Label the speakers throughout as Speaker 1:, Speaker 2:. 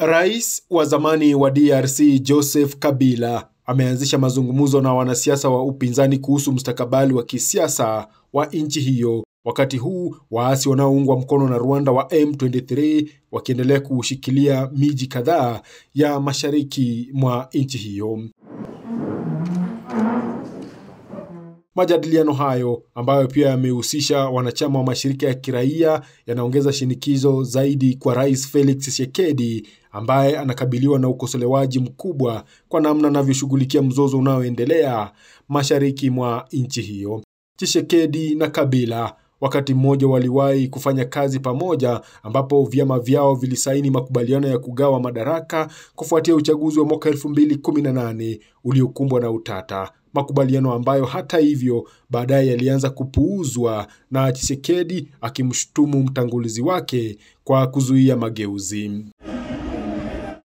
Speaker 1: Rais wa zamani wa DRC Joseph Kabila ameanzisha mazungumzo na wanasiasa wa upinzani kuhusu mustakabali wa kisiasa wa nchi hiyo, wakati huu waasi wanaoungwa mkono na Rwanda wa M23 wakiendelea kushikilia miji kadhaa ya mashariki mwa nchi hiyo. Majadiliano hayo ambayo pia yamehusisha wanachama wa mashirika ya kiraia yanaongeza shinikizo zaidi kwa Rais Felix Tshisekedi ambaye anakabiliwa na ukosolewaji mkubwa kwa namna anavyoshughulikia mzozo unaoendelea mashariki mwa nchi hiyo. Tshisekedi na Kabila wakati mmoja waliwahi kufanya kazi pamoja, ambapo vyama vyao vilisaini makubaliano ya kugawa madaraka kufuatia uchaguzi wa mwaka 2018 uliokumbwa na utata. Makubaliano ambayo hata hivyo baadaye yalianza kupuuzwa, na Tshisekedi akimshutumu mtangulizi wake kwa kuzuia mageuzi.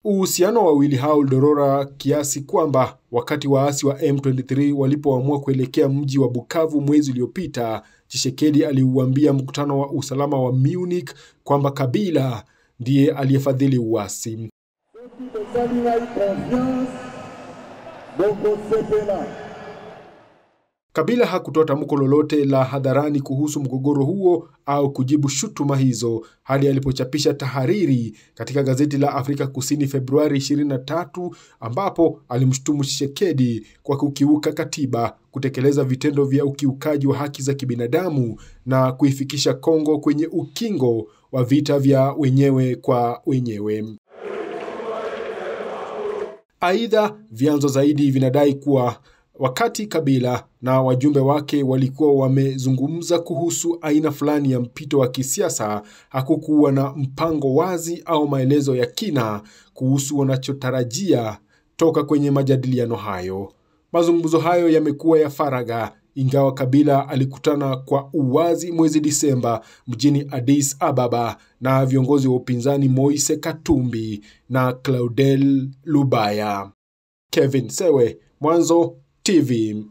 Speaker 1: Uhusiano wa wawili hao ulidorora kiasi kwamba wakati waasi wa M23 walipoamua kuelekea mji wa Bukavu mwezi uliopita, Tshisekedi aliuambia mkutano wa usalama wa Munich kwamba Kabila ndiye aliyefadhili uasi. Kabila hakutoa tamko lolote la hadharani kuhusu mgogoro huo au kujibu shutuma hizo hadi alipochapisha tahariri katika gazeti la Afrika Kusini Februari 23, ambapo alimshutumu Tshisekedi kwa kukiuka katiba, kutekeleza vitendo vya ukiukaji wa haki za kibinadamu na kuifikisha Kongo kwenye ukingo wa vita vya wenyewe kwa wenyewe. Aidha, vyanzo zaidi vinadai kuwa wakati Kabila na wajumbe wake walikuwa wamezungumza kuhusu aina fulani ya mpito wa kisiasa, hakukuwa na mpango wazi au maelezo ya kina kuhusu wanachotarajia toka kwenye majadiliano hayo. Mazungumzo hayo yamekuwa ya faragha, ingawa Kabila alikutana kwa uwazi mwezi Disemba mjini Addis Ababa na viongozi wa upinzani Moise Katumbi na Claudel Lubaya. Kevin Sewe, Mwanzo TV.